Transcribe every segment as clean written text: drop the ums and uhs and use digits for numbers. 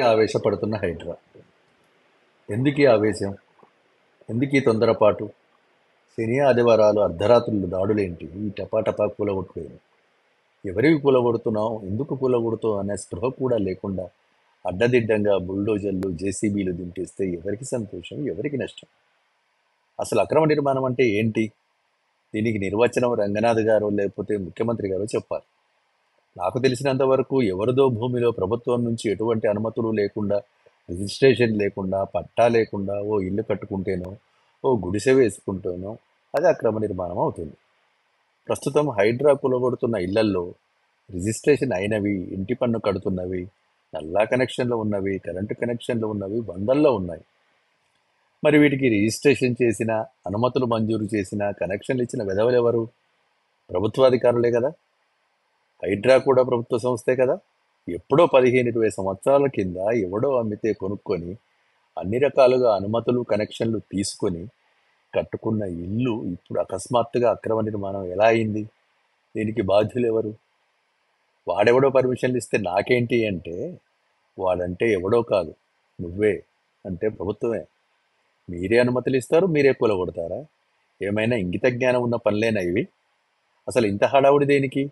ఆవేశపడుతున్న హైడ్రా? ఎందుకీ ఆవేశం? ఎందుకీ తొందరపాటు? శని ఆదివారాలు అర్ధరాత్రులు దాడులేంటి? ఈ టపాటపా కూలగొట్టులేదు. ఎవరివి కూలగొడుతున్నాం, ఎందుకు కూలగొడుతాం అనే స్పృహ కూడా లేకుండా అడ్డదిడ్డంగా బుల్డోజర్లు జేసీబీలు దింపేస్తే ఎవరికి సంతోషం, ఎవరికి నష్టం? అసలు అక్రమ నిర్మాణం అంటే ఏంటి? దీనికి నిర్వచనం రంగనాథ్ గారో లేకపోతే ముఖ్యమంత్రి గారో చెప్పాలి. నాకు తెలిసినంత వరకు ఎవరిదో భూమిలో ప్రభుత్వం నుంచి ఎటువంటి అనుమతులు లేకుండా, రిజిస్ట్రేషన్ లేకుండా, పట్టా లేకుండా ఓ ఇల్లు కట్టుకుంటేనో, ఓ గుడిసె వేసుకుంటేనో అది అక్రమ నిర్మాణం అవుతుంది. ప్రస్తుతం హైడ్రా కూలగొడుతున్న ఇళ్లల్లో రిజిస్ట్రేషన్ అయినవి, ఇంటి పన్ను కడుతున్నవి, నల్లా కనెక్షన్లు ఉన్నవి, కరెంటు కనెక్షన్లు ఉన్నవి వందల్లో ఉన్నాయి. మరి వీటికి రిజిస్ట్రేషన్ చేసిన, అనుమతులు మంజూరు చేసిన, కనెక్షన్లు ఇచ్చిన వెధవలెవరు? ప్రభుత్వాధికారులే కదా. హైడ్రా కూడా ప్రభుత్వ సంస్థే కదా. ఎప్పుడో 15-20 సంవత్సరాల కింద ఎవడో అమ్మితే కొనుక్కొని అన్ని రకాలుగా అనుమతులు కనెక్షన్లు తీసుకొని కట్టుకున్న ఇల్లు ఇప్పుడు అకస్మాత్తుగా అక్రమ నిర్మాణం ఎలా అయింది? దీనికి బాధ్యులు ఎవరు? వాడెవడో పర్మిషన్లు ఇస్తే నాకేంటి అంటే, వాడంటే ఎవడో కాదు, నువ్వే, అంటే ప్రభుత్వమే. మీరే అనుమతులు ఇస్తారు, మీరే కూలగొడతారా? ఏమైనా ఇంగిత జ్ఞానం ఉన్న పనులేనా ఇవి? అసలు ఇంత హడావుడి దేనికి?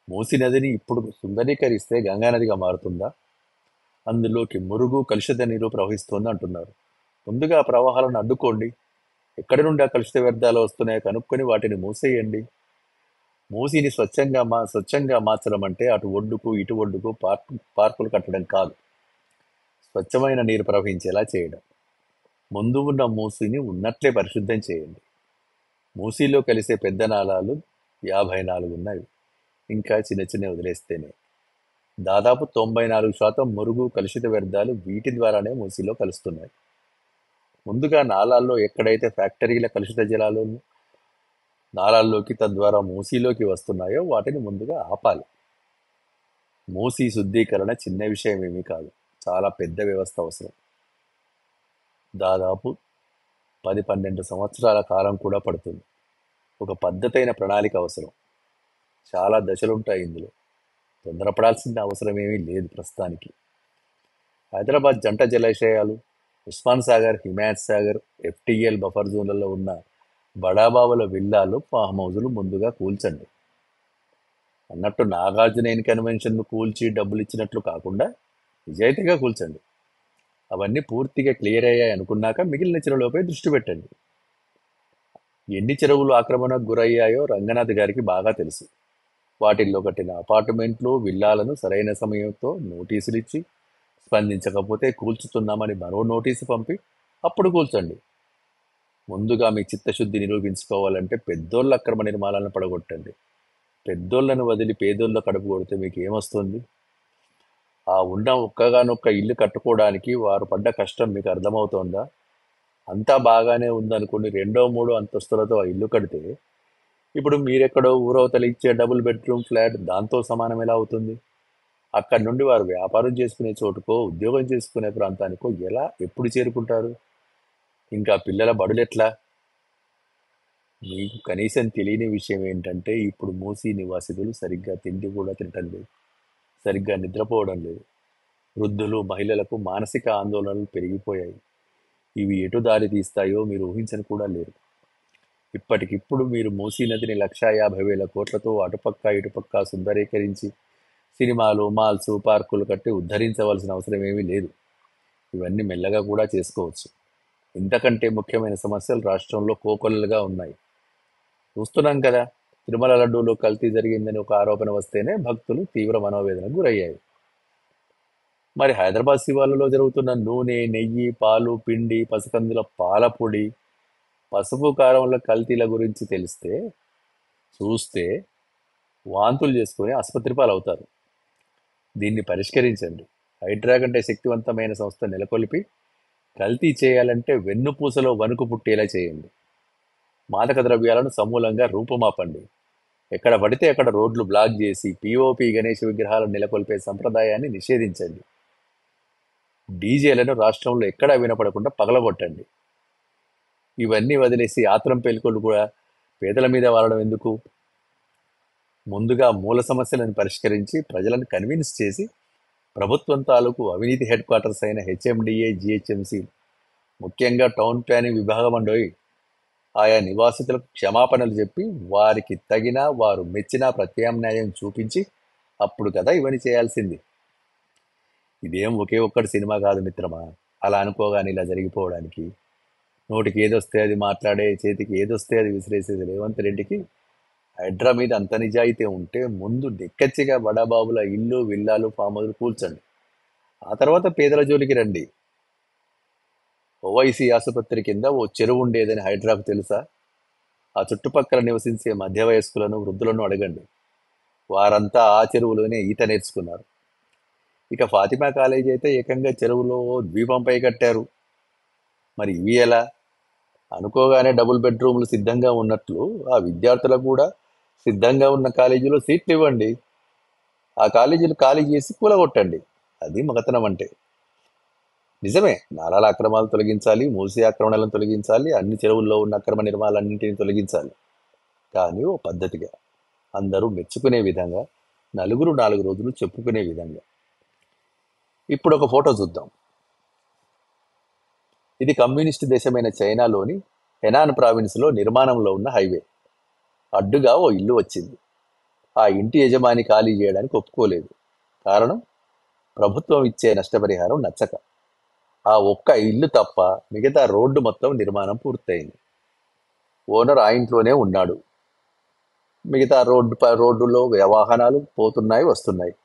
మూసీ నదిని ఇప్పుడు సుందరీకరిస్తే గంగానదిగా మారుతుందా? అందులోకి మురుగు కలుషిత నీరు ప్రవహిస్తోంది అంటున్నారు. ముందుగా ఆ ప్రవాహాలను అడ్డుకోండి. ఎక్కడి నుండి ఆ కలుషిత వ్యర్థాలు వస్తున్నాయో కనుక్కొని వాటిని మూసేయండి. మూసీని స్వచ్ఛంగా మార్చడం అంటే అటు ఒడ్డుకు ఇటు ఒడ్డుకు పార్కులు కట్టడం కాదు, స్వచ్ఛమైన నీరు ప్రవహించేలా చేయడం. ముందు ఉన్న మూసీని ఉన్నట్లే పరిశుద్ధం చేయండి. మూసీలో కలిసే పెద్ద నాళాలు 54 ఉన్నాయి. ఇంకా చిన్న చిన్న వదిలేస్తేనే దాదాపు 94% మురుగు కలుషిత వ్యర్థాలు వీటి ద్వారానే మూసీలో కలుస్తున్నాయి. ముందుగా నాళాల్లో ఎక్కడైతే ఫ్యాక్టరీల కలుషిత జలాలు నాళాల్లోకి తద్వారా మూసీలోకి వస్తున్నాయో వాటిని ముందుగా ఆపాలి. మూసీ శుద్ధీకరణ చిన్న విషయం ఏమీ కాదు, చాలా పెద్ద వ్యవస్థ అవసరం. దాదాపు 10-12 సంవత్సరాల కాలం కూడా పడుతుంది. ఒక పద్ధతైన ప్రణాళిక అవసరం. చాలా దశలుంటాయి ఇందులో. తొందరపడాల్సిన అవసరం ఏమీ లేదు ప్రస్తుతానికి. హైదరాబాద్ జంట జలాశయాలు, ఉస్మాన్ సాగర్, హిమాయత్ సాగర్, ఎఫ్టీఎల్ బఫర్ జోన్లలో ఉన్న బడాబాబుల విల్లాలు, ఫామ్ హౌజులు ముందుగా కూల్చండి. అన్నట్టు నాగార్జున కన్వెన్షన్ను కూల్చి డబ్బులు ఇచ్చినట్లు కాకుండా నిజాయితీగా కూల్చండి. అవన్నీ పూర్తిగా క్లియర్ అయ్యాయి అనుకున్నాక మిగిలిన చెరువులపై దృష్టి పెట్టండి. ఎన్ని చెరువులు ఆక్రమణకు గురయ్యాయో రంగనాథ్ గారికి బాగా తెలుసు. వాటిల్లో కట్టిన అపార్ట్మెంట్లు, విల్లాలను సరైన సమయంతో నోటీసులు ఇచ్చి, స్పందించకపోతే కూల్చుతున్నామని మరో నోటీసు పంపి అప్పుడు కూల్చండి. ముందుగా మీ చిత్తశుద్ధి నిరూపించుకోవాలంటే పెద్దోళ్ళ అక్రమ నిర్మాణాలను పడగొట్టండి. పెద్దోళ్లను వదిలి పేదోళ్ళ కడుపు కొడితే మీకు ఏమొస్తుంది? ఆ ఉన్న ఒక్కగానొక్క ఇల్లు కట్టుకోవడానికి వారు పడ్డ కష్టం మీకు అర్థమవుతోందా? అంతా బాగానే ఉందనుకుని 2-3 అంతస్తులతో ఆ ఇల్లు కడితే ఇప్పుడు మీరెక్కడో ఊరవతల ఇచ్చే డబుల్ బెడ్రూమ్ ఫ్లాట్ దాంతో సమానం ఎలా అవుతుంది? అక్కడి నుండి వారు వ్యాపారం చేసుకునే చోటుకో, ఉద్యోగం చేసుకునే ప్రాంతానికో ఎలా, ఎప్పుడు చేరుకుంటారు? ఇంకా పిల్లల బడులెట్లా? మీకు కనీసం తెలియని విషయం ఏంటంటే ఇప్పుడు మూసీ నివాసితులు సరిగ్గా తిండి కూడా తినటం లేదు, సరిగ్గా నిద్రపోవడం లేదు. వృద్ధులు, మహిళలకు మానసిక ఆందోళనలు పెరిగిపోయాయి. ఇవి ఎటు దారి తీస్తాయో మీరు ఊహించని కూడా లేరు. ఇప్పటికిప్పుడు మీరు మూసీ నదిని 1,50,000 కోట్లతో అటుపక్క ఇటుపక్క సుందరీకరించి సినిమాలు, మాల్స్, పార్కులు కట్టి ఉద్ధరించవలసిన అవసరం ఏమీ లేదు. ఇవన్నీ మెల్లగా కూడా చేసుకోవచ్చు. ఇంతకంటే ముఖ్యమైన సమస్యలు రాష్ట్రంలో కోకొల్లలుగా ఉన్నాయి. చూస్తున్నాం కదా, తిరుమల లడ్డూలో కల్తీ జరిగిందని ఒక ఆరోపణ వస్తేనే భక్తులు తీవ్ర మనోవేదనకు గురయ్యాయి. మరి హైదరాబాద్ శివార్లలో జరుగుతున్న నూనె, నెయ్యి, పాలు, పిండి, పసికందుల పాల పొడి, పసుపు, కారంల కల్తీల గురించి చూస్తే వాంతులు చేసుకుని ఆసుపత్రి పాలవుతారు. దీన్ని పరిష్కరించండి. హైడ్రా కంటే శక్తివంతమైన సంస్థ నెలకొల్పి కల్తీ చేయాలంటే వెన్నుపూసలో వణుకు పుట్టేలా చేయండి. మాదక ద్రవ్యాలను సమూలంగా రూపుమాపండి. ఎక్కడ పడితే అక్కడ రోడ్లు బ్లాక్ చేసి పిఓపి గణేష విగ్రహాలను నెలకొల్పే సంప్రదాయాన్ని నిషేధించండి. డీజేలను రాష్ట్రంలో ఎక్కడా వినపడకుండా పగలగొట్టండి. ఇవన్నీ వదిలేసి ఆత్రం పేలుకోలు కూడా పేదల మీద వాడడం ఎందుకు? ముందుగా మూల సమస్యలను పరిష్కరించి ప్రజలను కన్విన్స్ చేసి ప్రభుత్వం తాలూకు అవినీతి హెడ్ క్వార్టర్స్ అయిన హెచ్ఎండిఏ, జిహెచ్ఎంసి, ముఖ్యంగా టౌన్ ప్లానింగ్ విభాగం అండోయ్, ఆయా నివాసితులకు క్షమాపణలు చెప్పి వారికి తగిన, వారు మెచ్చిన ప్రత్యామ్నాయం చూపించి అప్పుడు కదా ఇవన్నీ చేయాల్సింది. ఇదేం ఒకే ఒక్కటి సినిమా కాదు మిత్రమా, అలా అనుకోగానే ఇలా జరిగిపోవడానికి. నోటికి ఏదొస్తే అది మాట్లాడే, చేతికి ఏదొస్తే అది విసిరేసేది రేవంత్ రెడ్డికి హైడ్రా మీద అంత నిజాయితీ ఉంటే ముందు నిక్కచ్చిగా బడాబాబుల ఇల్లు, విల్లాలు, ఫామ్ హౌస్లు కూల్చండి. ఆ తర్వాత పేదల జోలికి రండి. ఓవైసీ ఆసుపత్రి కింద ఓ చెరువు ఉండేదని హైడ్రాకు తెలుసా? ఆ చుట్టుపక్కల నివసించే మధ్య వయస్కులను, వృద్ధులను అడగండి. వారంతా ఆ చెరువులోనే ఈత నేర్చుకున్నారు. ఇక ఫాతిమా కాలేజీ అయితే ఏకంగా చెరువులో ఓ ద్వీపంపై కట్టారు. మరి ఇవి ఎలా? అనుకోగానే డబుల్ బెడ్రూమ్లు సిద్ధంగా ఉన్నట్లు ఆ విద్యార్థులకు కూడా సిద్ధంగా ఉన్న కాలేజీలో సీట్లు ఇవ్వండి. ఆ కాలేజీలు ఖాళీ చేసి కూలగొట్టండి. అది మగతనం అంటే. నిజమే, నాలాల అక్రమాలు తొలగించాలి, మూసీ ఆక్రమణలను తొలగించాలి, అన్ని చెరువుల్లో ఉన్న అక్రమ నిర్మాణాలన్నింటినీ తొలగించాలి. కానీ ఓ పద్ధతిగా, అందరూ మెచ్చుకునే విధంగా, నలుగురు 4 రోజులు చెప్పుకునే విధంగా. ఇప్పుడు ఒక ఫోటో చూద్దాం. ఇది కమ్యూనిస్టు దేశమైన చైనాలోని హెనాన్ ప్రావిన్స్లో నిర్మాణంలో ఉన్న హైవే. అడ్డుగా ఓ ఇల్లు వచ్చింది. ఆ ఇంటి యజమాని ఖాళీ చేయడానికి ఒప్పుకోలేదు. కారణం, ప్రభుత్వం ఇచ్చే నష్టపరిహారం నచ్చక. ఆ ఒక్క ఇల్లు తప్ప మిగతా రోడ్డు మొత్తం నిర్మాణం పూర్తయింది. ఓనర్ ఆ ఇంట్లోనే ఉన్నాడు. మిగతా రోడ్డులో వాహనాలు పోతున్నాయి, వస్తున్నాయి.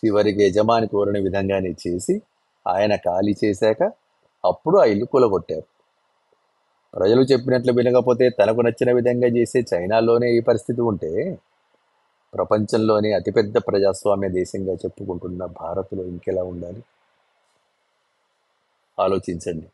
చివరికి యజమాని కోరిన విధంగానే చేసి ఆయన ఖాళీ చేశాక అప్పుడు ఆ ఇల్లు కూలగొట్టారు. ప్రజలు చెప్పినట్లు వినకపోతే తనకు నచ్చిన విధంగా చేసే చైనాలోనే ఈ పరిస్థితి ఉంటే, ప్రపంచంలోనే అతిపెద్ద ప్రజాస్వామ్య దేశంగా చెప్పుకుంటున్న భారత్లో ఇంకెలా ఉండాలి? ఆలోచించండి.